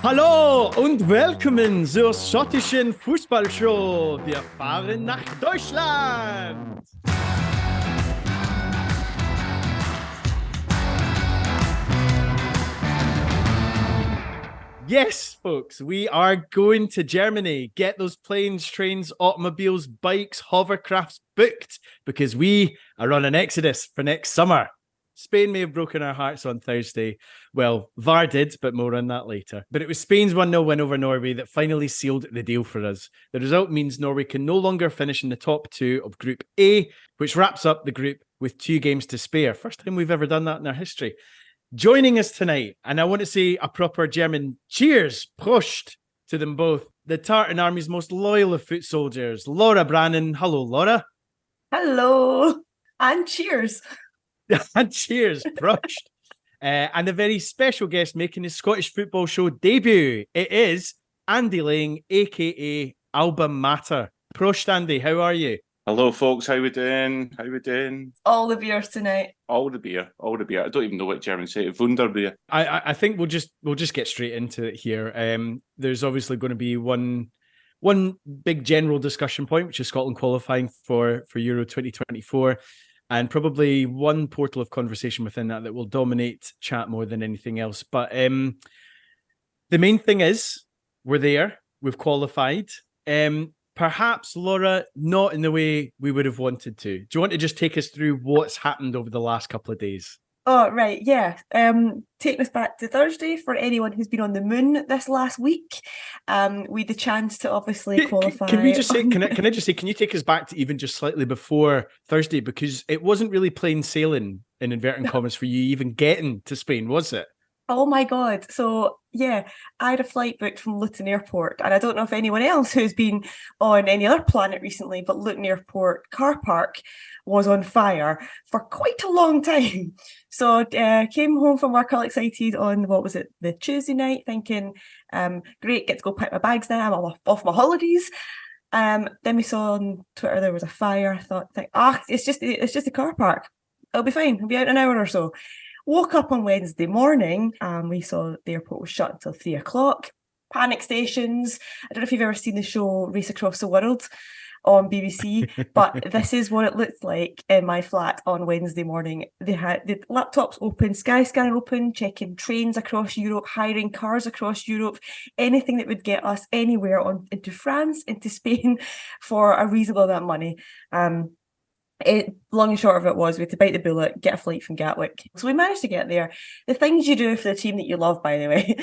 Hallo und willkommen zur schottischen Fußballshow. Wir fahren nach Deutschland. Yes, folks, we are going to Germany. Get those planes, trains, automobiles, bikes, hovercrafts booked because we are on an exodus for next summer. Spain may have broken our hearts on Thursday. Well, VAR did, but more on that later. But it was Spain's 1-0 win over Norway that finally sealed the deal for us. The result means Norway can no longer finish in the top two of Group A, which wraps up the group with 2 games to spare. First time we've ever done that in our history. Joining us tonight, and I want to say a proper German cheers, Prost, to them both. The Tartan Army's most loyal of foot soldiers, Laura Brannan. Hello, Laura. Hello, and cheers. And cheers, Prost. And a very special guest making his Scottish football show debut. It is Andy Laing, a.k.a. Alba Mater. Prost, Andy, how are you? Hello, folks. How we doing? How we doing? All the beers tonight. All the beer. All the beer. I don't even know what German say. Wunderbier. I think we'll just get straight into it here. There's obviously going to be one big general discussion point, which is Scotland qualifying for Euro 2024. And probably one portal of conversation within that will dominate chat more than anything else. But the main thing is we're there. We've qualified. Perhaps, Laura, not in the way we would have wanted to. Do you want to just take us through what's happened over the last couple of days? Oh, right, yeah. Taking us back to Thursday for anyone who's been on the moon this last week. We had the chance to obviously qualify. Can we just say, can I just say, can you take us back to even just slightly before Thursday? Because it wasn't really plain sailing, in inverted commas, for you even getting to Spain, was it? Oh my God. So yeah, I had a flight booked from Luton Airport, and I don't know if anyone else who's been on any other planet recently, but Luton Airport car park was on fire for quite a long time. So came home from work all excited on, the Tuesday night, thinking, great, get to go pack my bags now, I'm off my holidays. Then we saw on Twitter there was a fire. I thought, it's just a car park. It'll be fine. It'll be out in an hour or so. Woke up on Wednesday morning and we saw the airport was shut until 3:00. Panic stations. I don't know if you've ever seen the show Race Across the World on BBC, but this is what it looked like in my flat on Wednesday morning. They had the laptops open, Skyscanner open, checking trains across Europe, hiring cars across Europe, anything that would get us anywhere into France, into Spain for a reasonable amount of money. Long and short of it was we had to bite the bullet, get a flight from Gatwick. So we managed to get there. The things you do for the team that you love, by the way,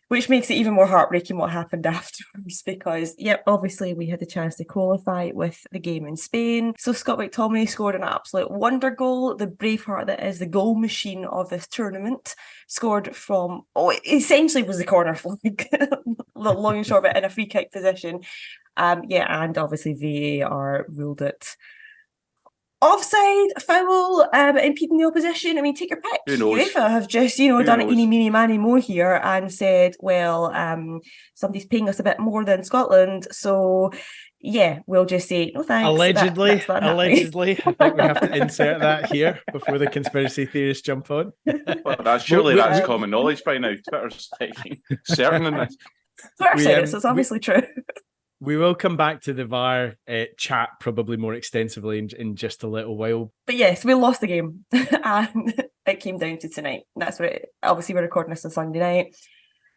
which makes it even more heartbreaking what happened afterwards because, obviously we had the chance to qualify with the game in Spain. So Scott McTominay scored an absolute wonder goal. The Braveheart that is the goal machine of this tournament scored from, it essentially was the corner flag, long and short of it, in a free kick position. And obviously VAR ruled it offside, foul, impeding the opposition. I mean, take your pick. Who knows? UEFA have just, done it eeny, meeny, miny, mo here and said, well, somebody's paying us a bit more than Scotland, so yeah, we'll just say no thanks. Allegedly. I think we have to insert that here before the conspiracy theorists jump on. Well, that's common knowledge by now. Twitter's certain in this. Twitter said it, so it's obviously true. We will come back to the VAR chat probably more extensively in just a little while. But yes, we lost the game and it came down to tonight. That's what obviously we're recording this on Sunday night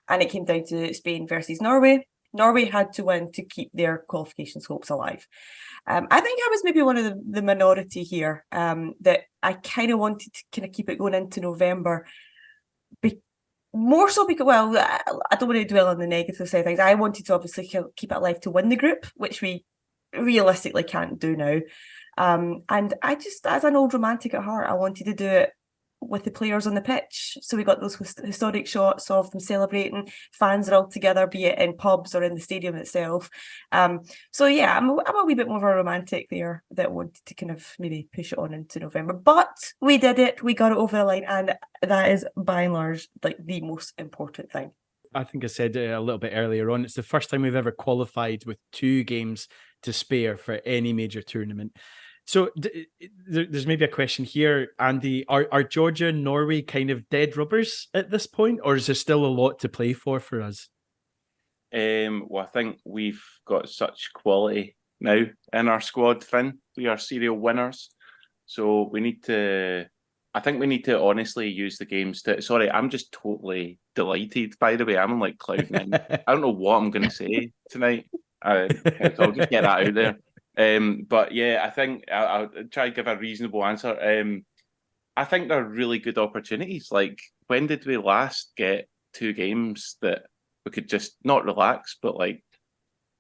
and it came down to Spain versus Norway. Norway had to win to keep their qualification hopes alive. I think I was maybe one of the minority here that I kind of wanted to kind of keep it going into November. More so because, I don't want to dwell on the negative side of things. I wanted to obviously keep it alive to win the group, which we realistically can't do now. And I just, as an old romantic at heart, I wanted to do it with the players on the pitch. So we got those historic shots of them celebrating. Fans are all together, be it in pubs or in the stadium itself. So yeah, I'm a wee bit more of a romantic there that wanted to kind of maybe push it on into November. But we did it. We got it over the line. And that is by and large like the most important thing. I think I said a little bit earlier on, it's the first time we've ever qualified with 2 games to spare for any major tournament. So there's maybe a question here, Andy. Are Georgia and Norway kind of dead rubbers at this point, or is there still a lot to play for us? Well, I think we've got such quality now in our squad, Finn. We are serial winners. So I think we need to honestly use the games to... Sorry, I'm just totally delighted, by the way. I'm like cloud nine. I don't know what I'm going to say tonight. So I'll just get that out there. But yeah, I think I'll try to give a reasonable answer. I think they're really good opportunities. Like, when did we last get 2 games that we could just not relax, but like,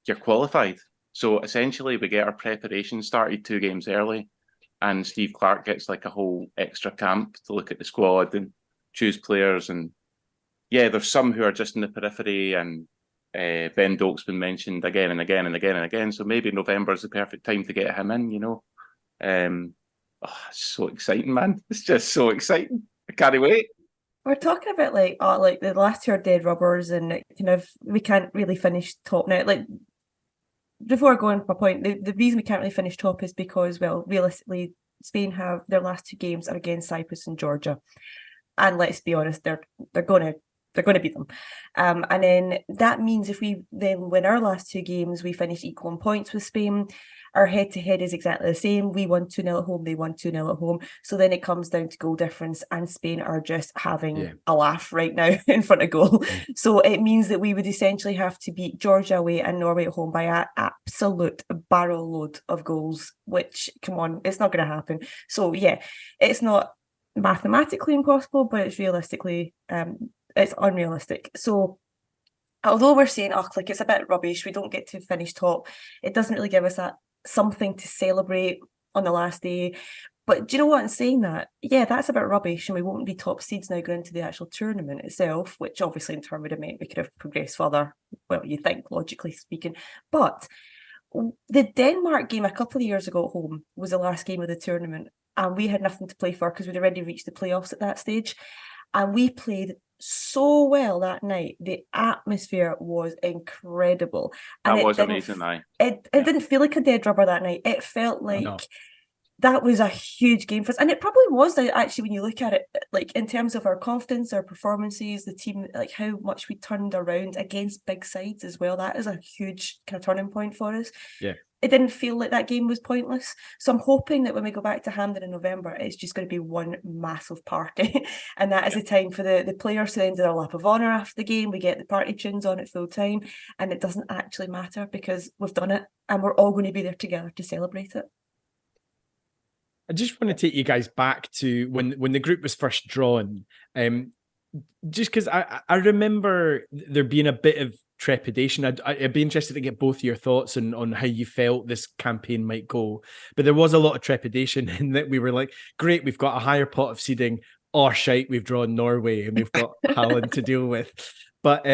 you're qualified? So essentially, we get our preparation started 2 games early, and Steve Clarke gets like a whole extra camp to look at the squad and choose players. And yeah, there's some who are just in the periphery, and Ben Doak's been mentioned again and again and again and again. So maybe November is the perfect time to get him in, you know. It's so exciting, man. It's just so exciting. I can't wait. We're talking about like the last 2 are dead rubbers, and kind of we can't really finish top now. Like, before I go on to my point, the reason we can't really finish top is because, well, realistically, Spain have their last 2 games are against Cyprus and Georgia, and let's be honest, they're going to beat them. And then that means if we then win our last 2 games, we finish equal in points with Spain. Our head-to-head is exactly the same. We won 2-0 at home, they won 2-0 at home. So then it comes down to goal difference, and Spain are just having a laugh right now in front of goal. So it means that we would essentially have to beat Georgia away and Norway at home by an absolute barrel load of goals, which, come on, it's not going to happen. So yeah, it's not mathematically impossible, but it's realistically, it's unrealistic. So although we're saying, like, it's a bit rubbish, we don't get to finish top, it doesn't really give us that something to celebrate on the last day. But do you know what? In saying that, yeah, that's a bit rubbish, and we won't be top seeds now going into the actual tournament itself, which obviously in turn would have meant we could have progressed further. Well, you think, logically speaking. But the Denmark game a couple of years ago at home was the last game of the tournament, and we had nothing to play for because we'd already reached the playoffs at that stage. And we played so well that night. The atmosphere was incredible. And that was amazing night. It didn't feel like a dead rubber that night. It felt like that was a huge game for us. And it probably was, actually, when you look at it, like in terms of our confidence, our performances, the team, like how much we turned around against big sides as well. That is a huge kind of turning point for us. Yeah. It didn't feel like that game was pointless. So I'm hoping that when we go back to Hampden in November, it's just going to be one massive party. And that is the time for the players to then do their lap of honour after the game. We get the party tunes on at full time, and it doesn't actually matter because we've done it and we're all going to be there together to celebrate it. I just want to take you guys back to when the group was first drawn. Just because I remember there being a bit of trepidation. I'd be interested to get both of your thoughts on how you felt this campaign might go. But there was a lot of trepidation in that we were like, great, we've got a higher pot of seeding. Oh, shite, we've drawn Norway and we've got Haaland to deal with. But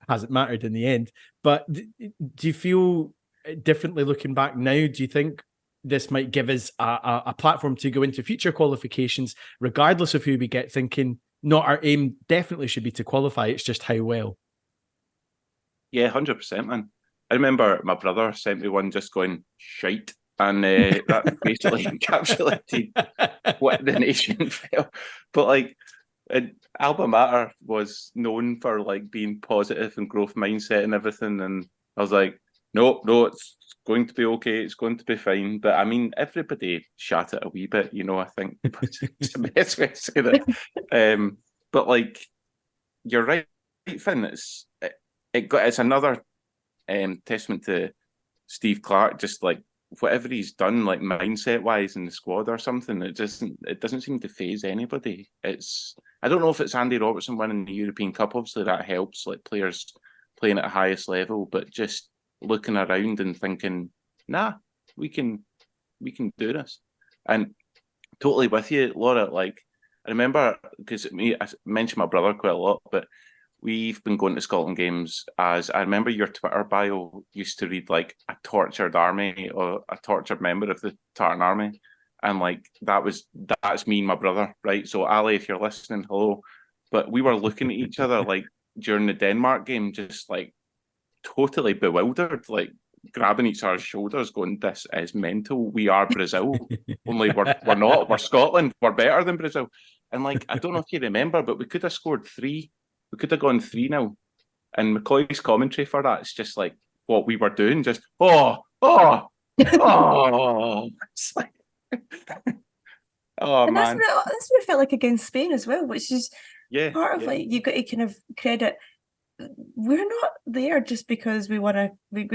hasn't mattered in the end. But do you feel differently looking back now? Do you think this might give us a platform to go into future qualifications, regardless of who we get, thinking, not our aim definitely should be to qualify, it's just how well? Yeah, 100%, man. I remember my brother sent me one just going, shite. And that basically encapsulated what the nation felt. But like, Alba Mater was known for like being positive and growth mindset and everything. And I was like, no, it's going to be okay. It's going to be fine. But I mean, everybody shat it a wee bit, you know, I think. It's the best way to say that. But like, you're right, Finn. It's another testament to Steve Clarke, just like whatever he's done, like mindset wise in the squad or something. It doesn't seem to phase anybody. I don't know if it's Andy Robertson winning the European Cup. Obviously, that helps, like players playing at the highest level, but just looking around and thinking, nah, we can do this. And totally with you, Laura. Like, I remember, because I mentioned my brother quite a lot, but we've been going to Scotland games as, I remember your Twitter bio used to read like a tortured army or a tortured member of the Tartan Army. And like, that's me and my brother, right? So Ali, if you're listening, hello. But we were looking at each other like during the Denmark game, just like totally bewildered. Like, grabbing each other's shoulders, going, "This is mental. We are Brazil, only we're not. We're Scotland. We're better than Brazil." And like, I don't know if you remember, but we could have scored 3. We could have gone 3-0. And McCoy's commentary for that, it's just like what we were doing, just oh. It's like, oh and man, that's what it felt like against Spain as well, which is part of like you've got to kind of credit. We're not there just because we want to. We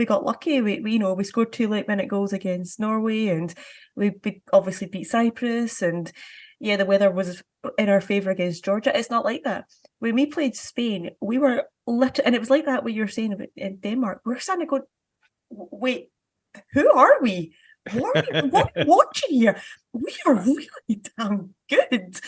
got lucky. We scored 2 late-minute goals against Norway, and we obviously beat Cyprus, and the weather was in our favour against Georgia. It's not like that. When we played Spain, we were and it was like that. What you were saying about in Denmark, we're starting to go, wait, who are we? What are we watching here? We are really damn good.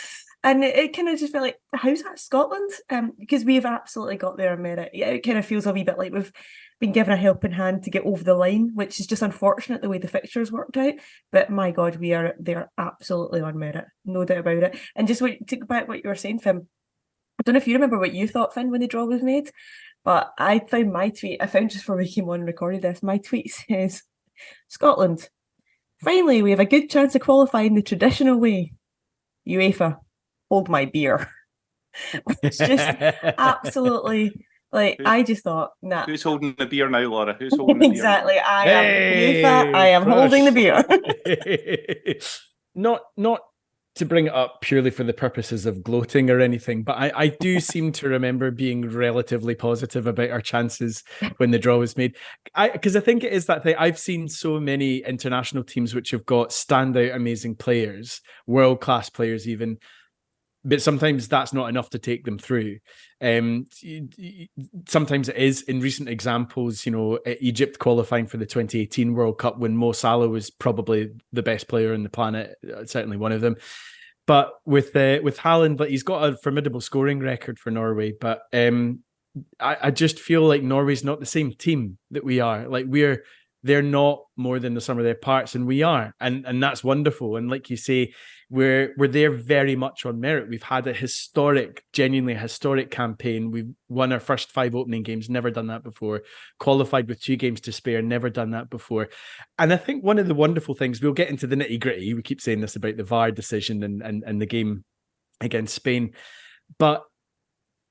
And it kind of just felt like, how's that Scotland? Because we've absolutely got there on merit. Yeah, it kind of feels a wee bit like we've been given a helping hand to get over the line, which is just unfortunate the way the fixtures worked out. But my God, they're absolutely on merit, no doubt about it. And just to go back what you were saying, Finn, I don't know if you remember what you thought, Finn, when the draw was made, but I found my tweet, just before we came on and recorded this, my tweet says, Scotland, finally, we have a good chance of qualifying the traditional way. UEFA, hold my beer. It's just absolutely, like, I just thought, nah. Who's holding the beer now, Laura? Who's holding the beer? Exactly. I am UEFA, I am holding the beer. Not to bring it up purely for the purposes of gloating or anything, but I do seem to remember being relatively positive about our chances when the draw was made. Because I think it is that thing. I've seen so many international teams which have got standout amazing players, world-class players even, but sometimes that's not enough to take them through. Sometimes it is. In recent examples, Egypt qualifying for the 2018 World Cup when Mo Salah was probably the best player on the planet, certainly one of them. But with Haaland, but he's got a formidable scoring record for Norway. But I just feel like Norway's not the same team that we are. Like they're not more than the sum of their parts, and we are, and that's wonderful. And like you say, we're there very much on merit. We've had a genuinely historic campaign. We've won our first 5 opening games, never done that before. Qualified with 2 games to spare, never done that before. And I think one of the wonderful things, we'll get into the nitty gritty. We keep saying this about the VAR decision and the game against Spain, but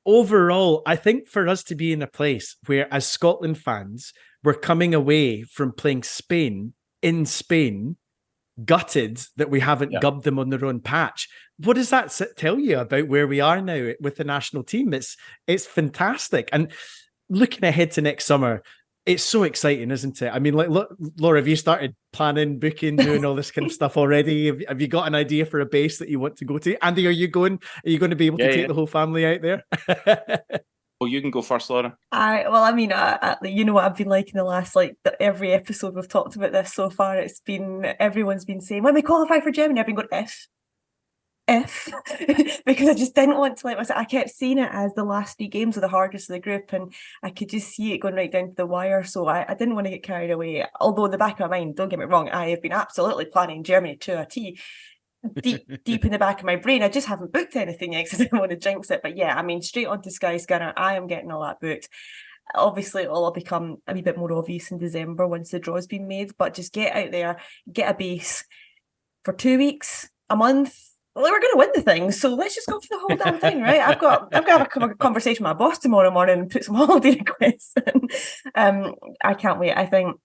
overall, I think for us to be in a place where, as Scotland fans, we're coming away from playing Spain in Spain, gutted that we haven't gubbed them on their own patch. What does that tell you about where we are now with the national team? It's fantastic. And looking ahead to next summer, it's so exciting, isn't it? I mean, like, look, Laura, have you started planning, booking, doing all this kind of stuff already? Have you got an idea for a base that you want to go to? Andy, are you going to be able to take the whole family out there? Well, you can go first, Laura. You know what I've been like in the last, every episode we've talked about this so far. It's been, everyone's been saying, when we qualify for Germany, I've been going, if because I just didn't want to let myself. I kept seeing it as the last 3 games are the hardest of the group, and I could just see it going right down to the wire. So I didn't want to get carried away. Although in the back of my mind, don't get me wrong, I have been absolutely planning Germany to a T. Deep in the back of my brain, I just haven't booked anything yet because I didn't want to jinx it. But yeah, I mean, straight onto Skyscanner, I am getting all that booked. Obviously, it'll all become a wee bit more obvious in December once the draw's been made. But just get out there, get a base for 2 weeks, a month. Well, we're going to win the thing, so let's just go for the whole damn thing, right? I've got to have a conversation with my boss tomorrow morning and put some holiday requests in. I can't wait. I think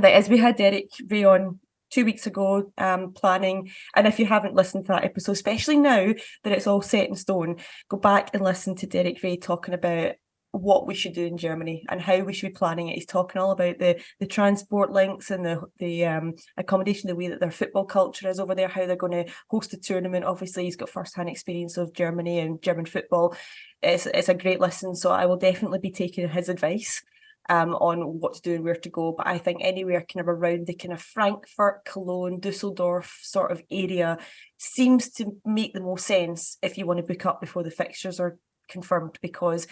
as we had Derek Ray on 2 weeks ago, planning, and if you haven't listened to that episode, especially now that it's all set in stone, go back and listen to Derek Ray talking about what we should do in Germany and how we should be planning it. He's talking all about the transport links and the accommodation, the way that their football culture is over there, how they're going to host a tournament. Obviously, he's got first-hand experience of Germany and German football. It's a great listen, so I will definitely be taking his advice on what to do and where to go. But I think anywhere kind of around the kind of Frankfurt, Cologne, Dusseldorf sort of area seems to make the most sense if you want to book up before the fixtures are confirmed, because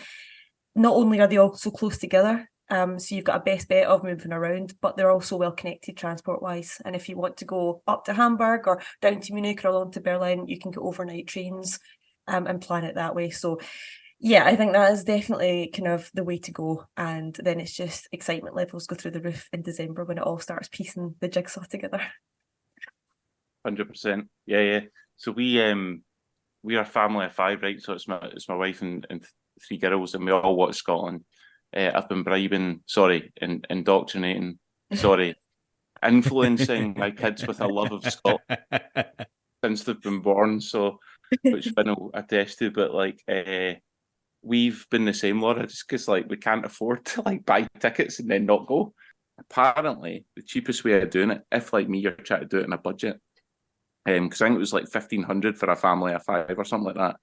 not only are they all so close together, so you've got a best bet of moving around, but they're also well connected transport-wise. And if you want to go up to Hamburg or down to Munich or along to Berlin, you can get overnight trains and plan it that way. So Yeah, I think that is definitely kind of the way to go. And then it's just excitement levels go through the roof in December when it all starts piecing the jigsaw together. 100%. Yeah. So we are a family of 5, right? So it's my wife and 3 girls, and we all watch Scotland. I've been indoctrinating, influencing my kids with a love of Scotland since they've been born. So, which Finn will attest to, but like, we've been the same, Laura, just because like we can't afford to like buy tickets and then not go. Apparently, the cheapest way of doing it, if like me, you're trying to do it in a budget, because I think it was like 1,500 for a family of 5 or something like that.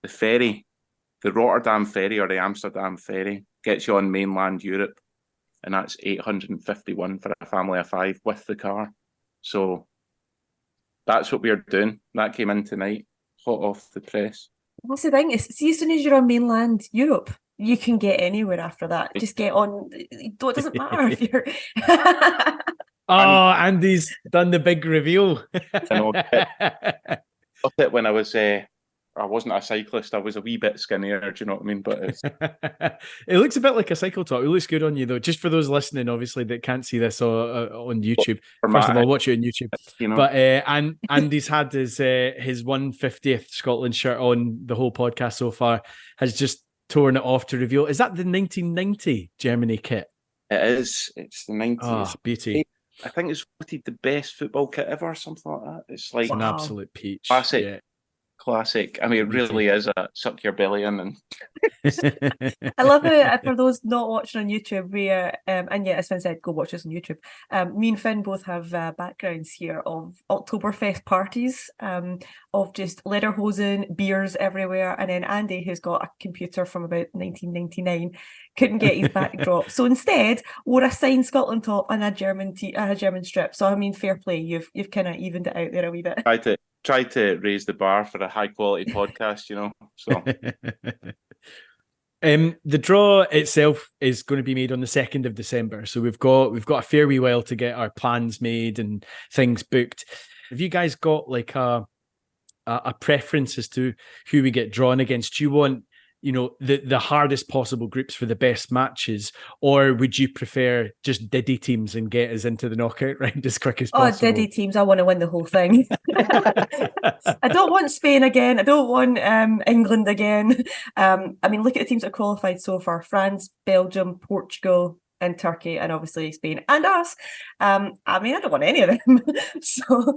The ferry, the Rotterdam ferry or the Amsterdam ferry, gets you on mainland Europe, and that's 851 for a family of 5 with the car. So that's what we're doing. That came in tonight, hot off the press. What's the thing? See, as soon as you're on mainland Europe, you can get anywhere after that. Just get on. It doesn't matter if you're. Oh, Andy's done the big reveal. I know. It when I wasn't a cyclist. I was a wee bit skinnier. Do you know what I mean? But it looks a bit like a cycle talk. It looks good on you though. Just for those listening, obviously that can't see this on YouTube. First of all, watch it on YouTube. You know. But Andy's had his 150th Scotland shirt on the whole podcast so far. Has just torn it off to reveal. Is that the 1990 Germany kit? It is. It's the 90s. Oh, beauty. I think it's voted the best football kit ever, or something like that. It's like an absolute peach. Classic. Yeah. Classic. I mean, it really is a suck your belly in. And I love it. For those not watching on YouTube, we and yeah, as Finn said, go watch us on YouTube. Me and Finn both have backgrounds here of Oktoberfest parties, of just lederhosen, beers everywhere, and then Andy, who's got a computer from about 1999, couldn't get his backdrop, so instead wore a signed Scotland top and a German strip. So I mean, fair play. You've kind of evened it out there a wee bit. Try to raise the bar for a high quality podcast, you know. So the draw itself is going to be made on the 2nd of December. So we've got a fair wee while to get our plans made and things booked. Have you guys got like a preference as to who we get drawn against? Do you want, you know, the hardest possible groups for the best matches, or would you prefer just Diddy teams and get us into the knockout round as quick as possible? Oh, Diddy teams! I want to win the whole thing. I don't want Spain again. I don't want England again. I mean, look at the teams that have qualified so far: France, Belgium, Portugal, and Turkey, and obviously Spain and us. I mean, I don't want any of them. So,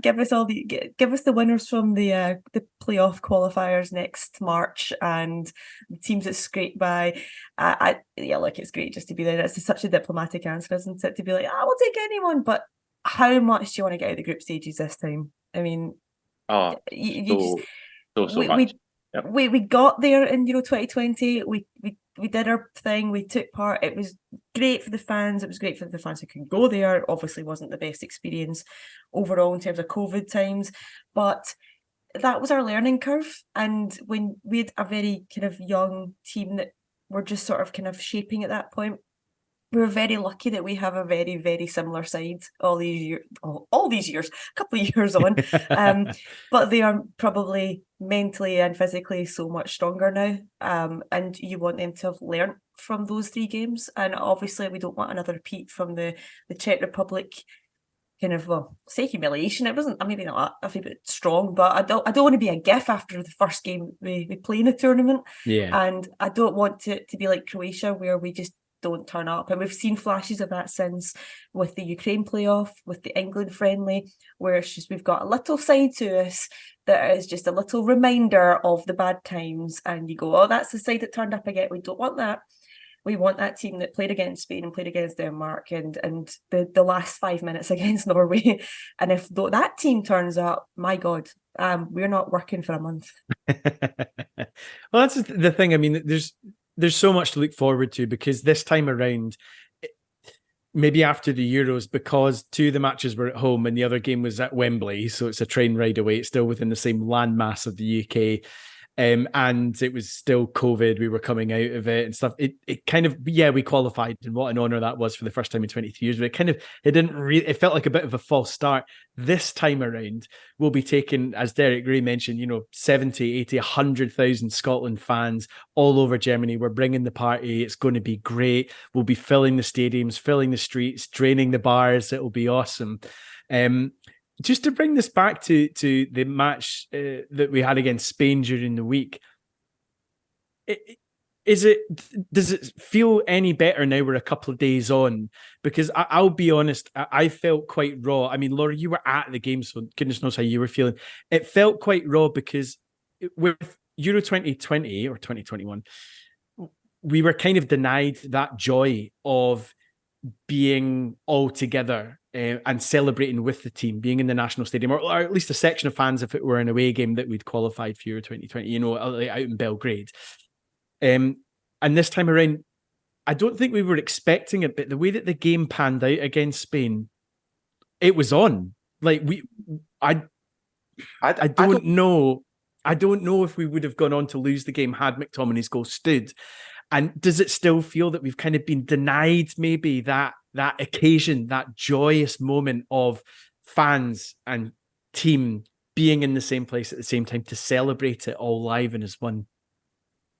give us the winners from the playoff qualifiers next March, and the teams that scrape by. Look, it's great just to be there. It's such a diplomatic answer, isn't it? To be like, we'll take anyone, but how much do you want to get out of the group stages this time? I mean, so much. Yep. We got there in Euro 2020. We did our thing. We took part. It was great for the fans. It was great for the fans who could go there. Obviously, wasn't the best experience overall in terms of COVID times, but that was our learning curve. And when we had a very kind of young team that were just sort of kind of shaping at that point, we were very lucky that we have a very, very similar side all these years, a couple of years on. But they are probably mentally and physically so much stronger now. And you want them to have learnt from those 3 games. And obviously we don't want another repeat from the Czech Republic kind of, say humiliation. It wasn't, maybe not a bit strong, but I don't want to be a gif after the first game we play in the tournament. Yeah. And I don't want it to be like Croatia, where we just don't turn up. And we've seen flashes of that since, with the Ukraine playoff, with the England friendly, where it's just we've got a little side to us that is just a little reminder of the bad times, and you go, that's the side that turned up again. We don't want that. We want that team that played against Spain and played against Denmark and the last 5 minutes against Norway. And if that team turns up, my God, we're not working for a month. Well, that's the thing. I mean, there's so much to look forward to, because this time around, maybe after the Euros, because 2 of the matches were at home and the other game was at Wembley, so it's a train ride away. It's still within the same landmass of the UK. And it was still COVID. We were coming out of it and stuff. It kind of, yeah, we qualified, and what an honor that was for the first time in 23 years. But it felt like a bit of a false start. This time around, we'll be taking, as Derek Gray mentioned, 70, 80, 100,000 Scotland fans all over Germany. We're bringing the party. It's going to be great. We'll be filling the stadiums, filling the streets, draining the bars. It'll be awesome. Just to bring this back to the match that we had against Spain during the week, does it feel any better now we're a couple of days on? Because I'll be honest, I felt quite raw. I mean, Laura, you were at the game, so goodness knows how you were feeling. It felt quite raw because with Euro 2020 or 2021, we were kind of denied that joy of being all together and celebrating with the team, being in the national stadium, or at least a section of fans if it were an away game that we'd qualified for Euro 2020, out in Belgrade. And this time around, I don't think we were expecting it, but the way that the game panned out against Spain, it was on. Like I don't know if we would have gone on to lose the game had McTominay's goal stood. And does it still feel that we've kind of been denied maybe that occasion, that joyous moment of fans and team being in the same place at the same time to celebrate it all live and as one?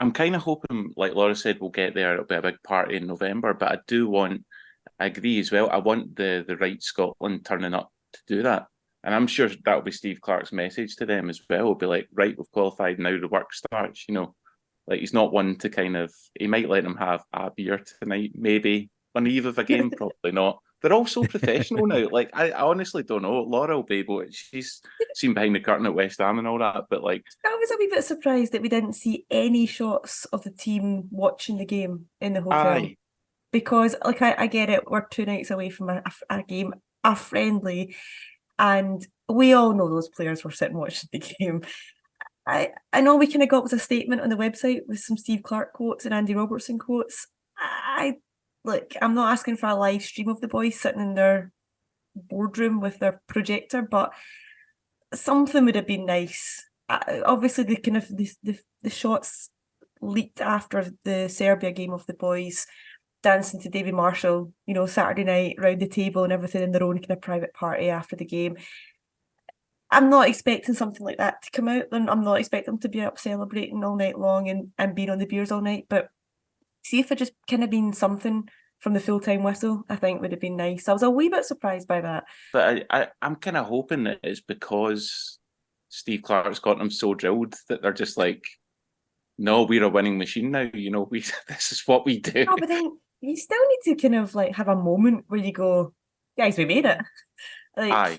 I'm kind of hoping, like Laura said, we'll get there. It'll be a big party in November, but I agree as well. I want the right Scotland turning up to do that. And I'm sure that'll be Steve Clarke's message to them as well. It'll be like, right, we've qualified, now the work starts, Like, he's not one to he might let them have a beer tonight, maybe. On the eve of a game, probably not. They're all so professional now. Like, I honestly don't know. Laura will be able to, she's seen behind the curtain at West Ham and all that, but like... I was a wee bit surprised that we didn't see any shots of the team watching the game in the hotel. Aye. Because, like, I get it, we're 2 nights away from a game, a friendly, and we all know those players were sitting watching the game. I know we kind of got a statement on the website with some Steve Clarke quotes and Andy Robertson quotes. I'm not asking for a live stream of the boys sitting in their boardroom with their projector, but something would have been nice. Obviously, the shots leaked after the Serbia game of the boys dancing to Davy Marshall, Saturday night round the table and everything in their own kind of private party after the game. I'm not expecting something like that to come out. I'm not expecting them to be up celebrating all night long and being on the beers all night. But see if it just kind of been something from the full-time whistle, I think would have been nice. I was a wee bit surprised by that. But I'm kind of hoping that it's because Steve Clarke's got them so drilled that they're just like, no, we're a winning machine now. This is what we do. No, but then you still need to kind of like have a moment where you go, guys, we made it. Aye.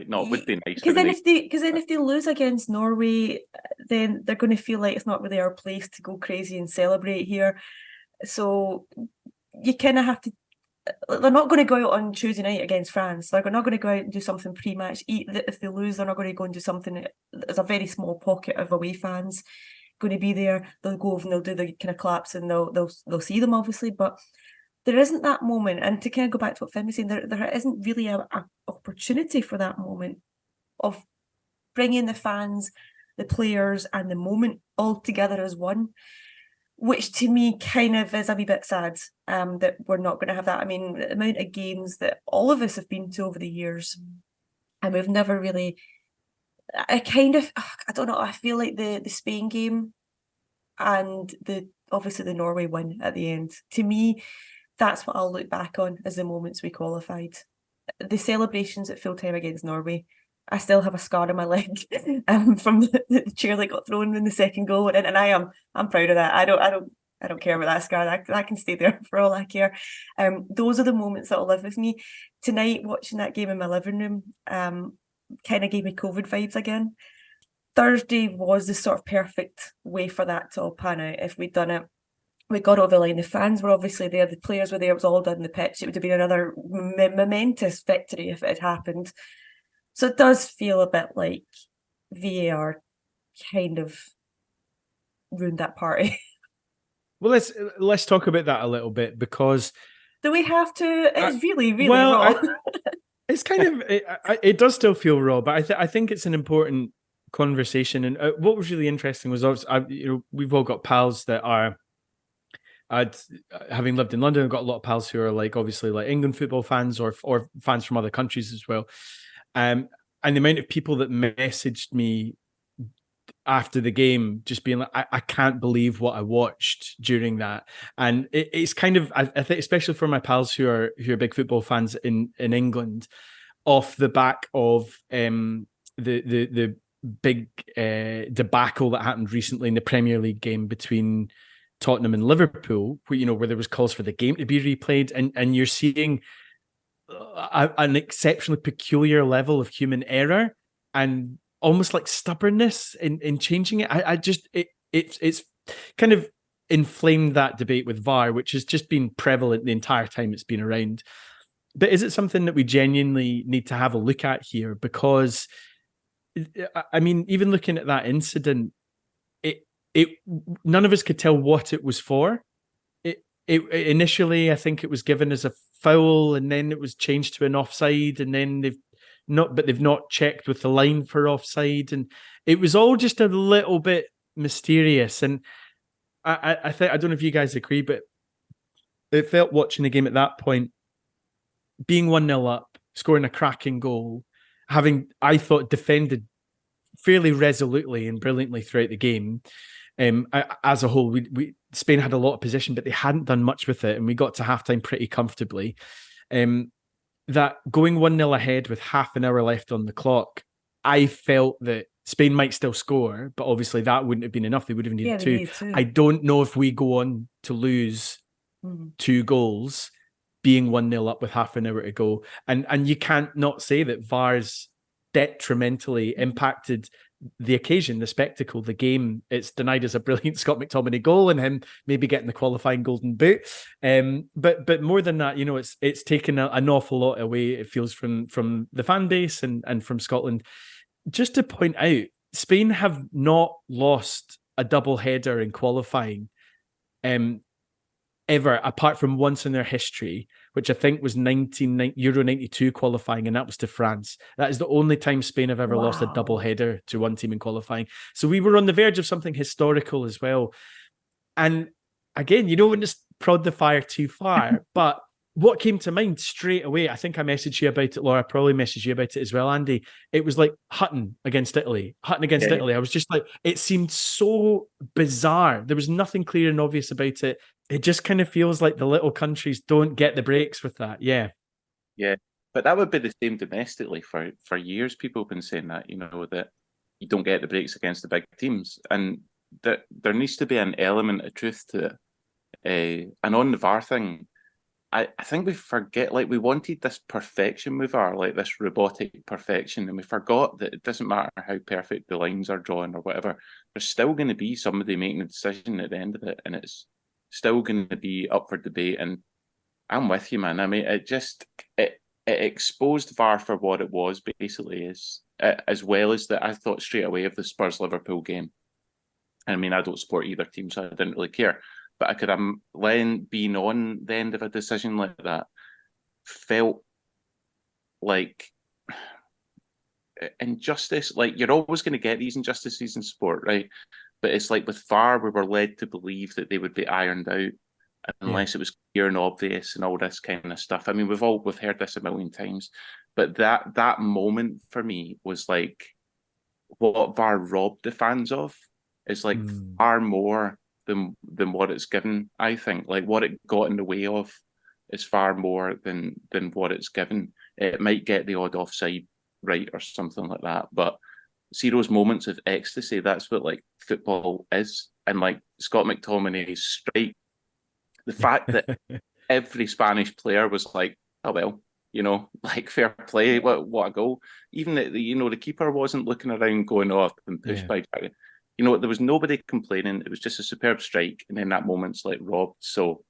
No, it would be nice. Because then if they lose against Norway, then they're going to feel like it's not really our place to go crazy and celebrate here. So you kind of have to. They're not going to go out on Tuesday night against France. They're not going to go out and do something pre-match. If they lose, they're not going to go and do something. There's a very small pocket of away fans going to be there. They'll go over and they'll do the kind of claps and they'll see them obviously, but there isn't that moment. And to kind of go back to what Finn was saying, there isn't really a opportunity for that moment of bringing the fans, the players, and the moment all together as one, which to me kind of is a wee bit sad that we're not going to have that. I mean, the amount of games that all of us have been to over the years, and we've never really... I don't know, I feel like the Spain game and obviously the Norway win at the end, to me, that's what I'll look back on as the moments we qualified. The celebrations at full time against Norway, I still have a scar on my leg from the chair that got thrown in the second goal, and I'm proud of that. I don't care about that scar. That can stay there for all I care. Those are the moments that will live with me. Tonight, watching that game in my living room, kind of gave me COVID vibes again. Thursday was the sort of perfect way for that to all pan out. If we'd done it, we got over the line. The fans were obviously there. The players were there. It was all done on the pitch. It would have been another momentous victory if it had happened. So it does feel a bit like VAR kind of ruined that party. Well, let's talk about that a little bit, because do we have to? It's really raw. It's kind of it does still feel raw, but I think it's an important conversation. And what was really interesting was, we've all got pals that are, having lived in London, I've got a lot of pals who are like, obviously, like England football fans or fans from other countries as well. And the amount of people that messaged me after the game, just being like, I can't believe what I watched during that. And it's kind of, I think, especially for my pals who are big football fans in England, off the back of the big debacle that happened recently in the Premier League game between Tottenham and Liverpool, where there was calls for the game to be replayed, and you're seeing an exceptionally peculiar level of human error and almost like stubbornness in changing it. It's kind of inflamed that debate with VAR, which has just been prevalent the entire time it's been around. But is it something that we genuinely need to have a look at here? Because, I mean, even looking at that incident, it none of us could tell what it was for. It initially, I think it was given as a foul, and then it was changed to an offside, and then they've not checked with the line for offside, and it was all just a little bit mysterious. And I think, I don't know if you guys agree, but it felt, watching the game at that point, being 1-0 up, scoring a cracking goal, having, I thought, defended fairly resolutely and brilliantly throughout the game. As a whole, Spain had a lot of possession, but they hadn't done much with it, and we got to halftime pretty comfortably. That going 1-0 ahead with half an hour left on the clock, I felt that Spain might still score, but obviously that wouldn't have been enough. They would have needed two. I don't know if we go on to lose 2 goals, being 1-0 up with half an hour to go. And you can't not say that VAR's detrimentally impacted the occasion, the spectacle, the game. It's denied us a brilliant Scott McTominay goal and him maybe getting the qualifying golden boot. But more than that, it's taken an awful lot away, it feels, from the fan base and from Scotland. Just to point out, Spain have not lost a double header in qualifying ever, apart from once in their history, which I think was Euro 92 qualifying, and that was to France. That is the only time Spain have ever lost a double header to one team in qualifying. So we were on the verge of something historical as well. And again, you don't want to prod the fire too far, but what came to mind straight away, I think I messaged you about it, Laura, I probably messaged you about it as well, Andy. It was like Hutton against Italy. Italy. I was just like, it seemed so bizarre. There was nothing clear and obvious about it. It just kind of feels like the little countries don't get the breaks with that. Yeah. Yeah. But that would be the same domestically for years. People have been saying that, that you don't get the breaks against the big teams. And that there needs to be an element of truth to it. And on the VAR thing, I think we forget, like, we wanted this perfection with VAR, like this robotic perfection, and we forgot that it doesn't matter how perfect the lines are drawn or whatever. There's still going to be somebody making a decision at the end of it, and it's still going to be up for debate. And I'm with you, man. I mean, it exposed VAR for what it was, basically, as well as that. I thought straight away of the Spurs-Liverpool game. I mean, I don't support either team, so I didn't really care. But I could have being on the end of a decision like that felt like injustice. Like, you're always going to get these injustices in sport, right? But it's like with VAR, we were led to believe that they would be ironed out unless it was clear and obvious and all this kind of stuff. I mean, we've heard this a million times, but that moment for me was like what VAR robbed the fans of is like far more than what it's given. I think like what it got in the way of is far more than what it's given. It might get the odd offside right or something like that, but see those moments of ecstasy, that's what like football is. And like Scott McTominay's strike, the fact that every Spanish player was like, oh well, like fair play, what a goal. Even the keeper wasn't looking around going off and pushed by Jack. There was nobody complaining. It was just a superb strike, and then that moment's like robbed. So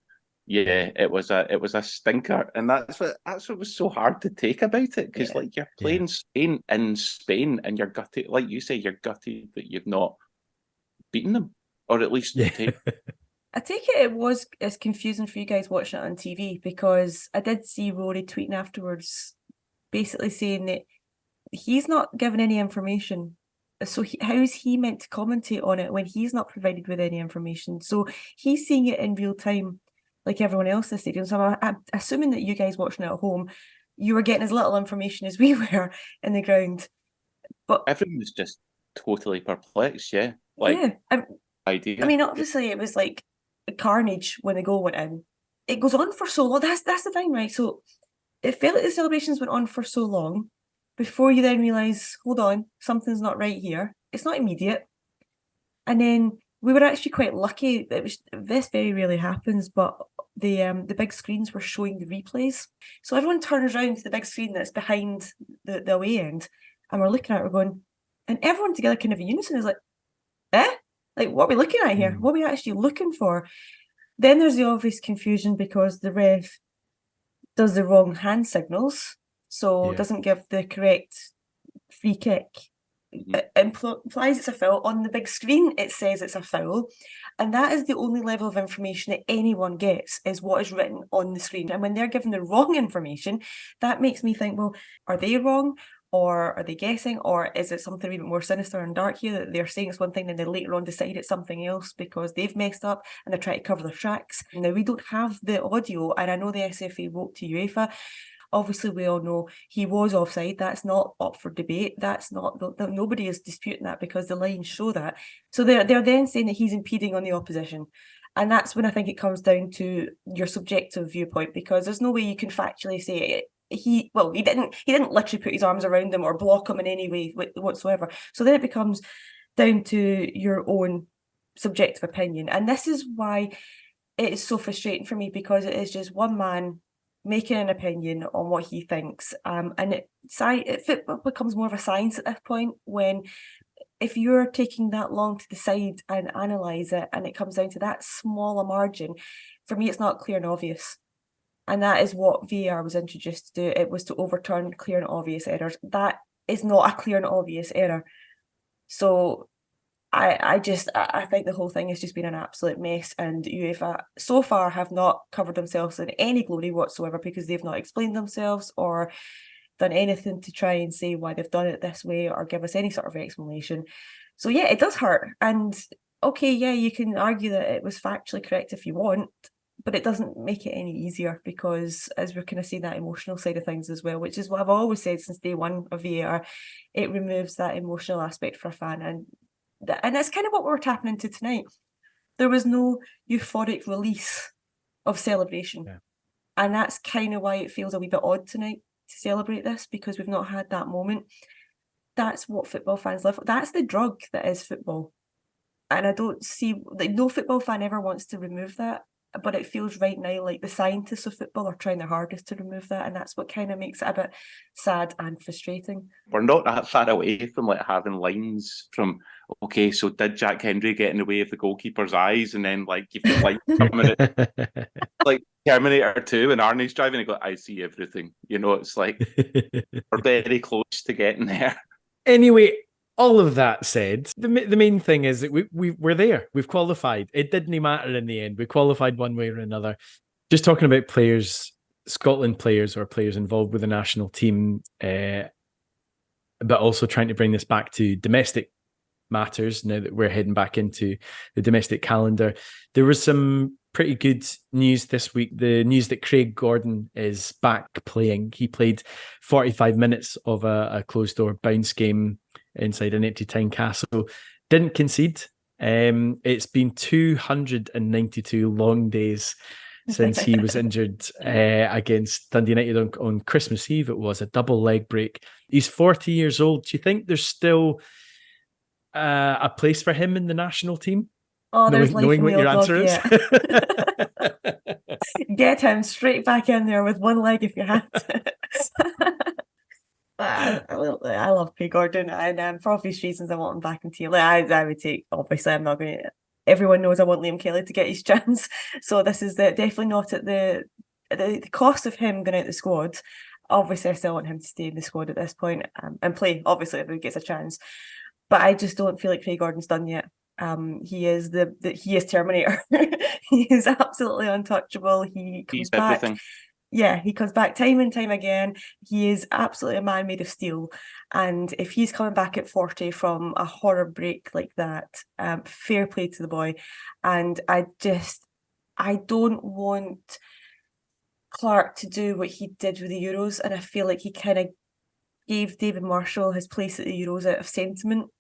yeah, it was a stinker, and that's what was so hard to take about it, because like you're playing Spain in Spain, and you're gutted, like you say, you're gutted that you've not beaten them, or at least I take it was as confusing for you guys watching it on TV, because I did see Rory tweeting afterwards, basically saying that he's not given any information So how is he meant to commentate on it when he's not provided with any information? So he's seeing it in real time, like everyone else in the stadium. So I'm assuming that you guys watching it at home, you were getting as little information as we were in the ground. But everyone was just totally perplexed. Yeah, idea. I mean, obviously it was like carnage when the goal went in. It goes on for so long. That's the thing, right? So it felt like the celebrations went on for so long before you then realise, hold on, something's not right here. It's not immediate. And then we were actually quite lucky. This very rarely happens, but the big screens were showing the replays. So everyone turns around to the big screen that's behind the away end, and we're looking at it, we're going, and everyone together kind of in unison is like, like, what are we looking at here? What are we actually looking for? Then there's the obvious confusion because the ref does the wrong hand signals, so doesn't give the correct free kick. It implies it's a foul. On the big screen, it says it's a foul. And that is the only level of information that anyone gets, is what is written on the screen. And when they're given the wrong information, that makes me think, well, are they wrong? Or are they guessing? Or is it something even more sinister and dark here, that they're saying it's one thing and then later on decide it's something else because they've messed up and they're trying to cover their tracks? Now, we don't have the audio, and I know the SFA wrote to UEFA. Obviously, we all know he was offside. That's not up for debate. That's not, nobody is disputing that because the lines show that. So they're then saying that he's impeding on the opposition. And that's when I think it comes down to your subjective viewpoint, because there's no way you can factually say it. He didn't literally put his arms around him or block him in any way whatsoever. So then it becomes down to your own subjective opinion. And this is why it is so frustrating for me, because it is just one man making an opinion on what he thinks. And football becomes more of a science at this point, when if you're taking that long to decide and analyse it and it comes down to that small a margin, for me it's not clear and obvious. And that is what VAR was introduced to do. It was to overturn clear and obvious errors. That is not a clear and obvious error. So I think the whole thing has just been an absolute mess, and UEFA so far have not covered themselves in any glory whatsoever, because they've not explained themselves or done anything to try and say why they've done it this way or give us any sort of explanation. So yeah, it does hurt. And okay, yeah, you can argue that it was factually correct if you want, but it doesn't make it any easier, because as we're kind of seeing that emotional side of things as well, which is what I've always said since day one of VAR, it removes that emotional aspect for a fan. And that's kind of what we're tapping into tonight. There was no euphoric release of celebration. Yeah. And that's kind of why it feels a wee bit odd tonight to celebrate this, because we've not had that moment. That's what football fans live for. That's the drug that is football. And I don't see, no football fan ever wants to remove that. But it feels right now like the scientists of football are trying their hardest to remove that, and that's what kind of makes it a bit sad and frustrating. We're not that far away from like having lines from, okay, so did Jack Hendry get in the way of the goalkeeper's eyes, and then like you've got like coming like Terminator 2 and Arnie's driving and go, I see everything. You know, it's like we're very close to getting there. Anyway, all of that said, the main thing is that we're there. We've qualified. It didn't matter in the end. We qualified one way or another. Just talking about players, Scotland players or players involved with the national team, but also trying to bring this back to domestic matters now that we're heading back into the domestic calendar. There was some pretty good news this week. The news that Craig Gordon is back playing. He played 45 minutes of a closed-door bounce game inside an empty Tynecastle. Didn't concede. It's been 292 long days since he was injured against Dundee United on Christmas Eve. It was a double leg break. He's 40 years old. Do you think there's still a place for him in the national team? Oh, there's knowing what your answer is. Get him straight back in there with one leg if you have to. I love Craig Gordon, and for obvious reasons I want him back in team. I would take, obviously I'm not going to, everyone knows I want Liam Kelly to get his chance, so this is definitely not at the cost of him going out the squad. Obviously I still want him to stay in the squad at this point and play, obviously, if he gets a chance, but I just don't feel like Craig Gordon's done yet. He is he is Terminator. He is absolutely untouchable. He comes back. Everything. he comes back time and time again. He is absolutely a man made of steel. And if he's coming back at 40 from a horror break like that, fair play to the boy. And I don't want Clark to do what he did with the Euros. And I feel like he kind of gave David Marshall his place at the Euros out of sentiment.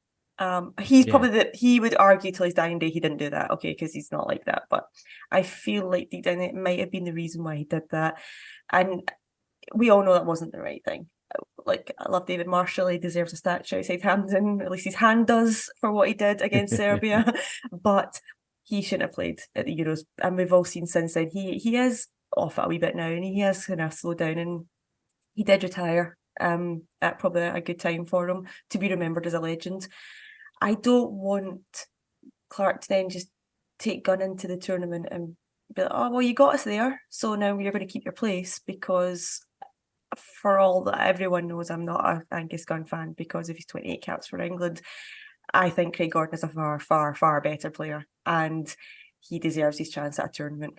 He's probably he would argue till his dying day he didn't do that, okay, because he's not like that. But I feel like deep down it might have been the reason why he did that, and we all know that wasn't the right thing. Like, I love David Marshall; he deserves a statue outside Hampden. At least his hand does for what he did against Serbia. But he shouldn't have played at the Euros, and we've all seen since then he is off it a wee bit now, and he has kind of slowed down, and he did retire at probably a good time for him to be remembered as a legend. I don't want Clark to then just take gun into the tournament and be like, oh, well, you got us there, so now you're going to keep your place, because for all that everyone knows, I'm not an Angus Gunn fan because of his 28 caps for England. I think Craig Gordon is a far, far, far better player, and he deserves his chance at a tournament.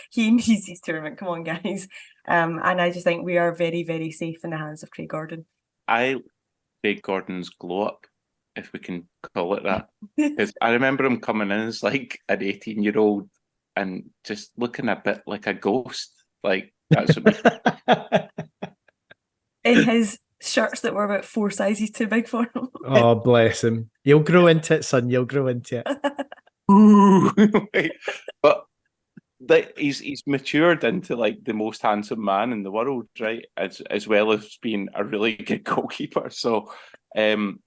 He needs his tournament. Come on, guys. And I just think we are very, very safe in the hands of Craig Gordon. Craig Gordon's glow up, if we can call it that. Because I remember him coming in as like an 18-year-old and just looking a bit like a ghost. Like, that's what in his shirts that were about 4 sizes too big for him. Oh, bless him. You'll grow into it, son. You'll grow into it. But he's matured into like the most handsome man in the world, right? As well as being a really good goalkeeper. So I'm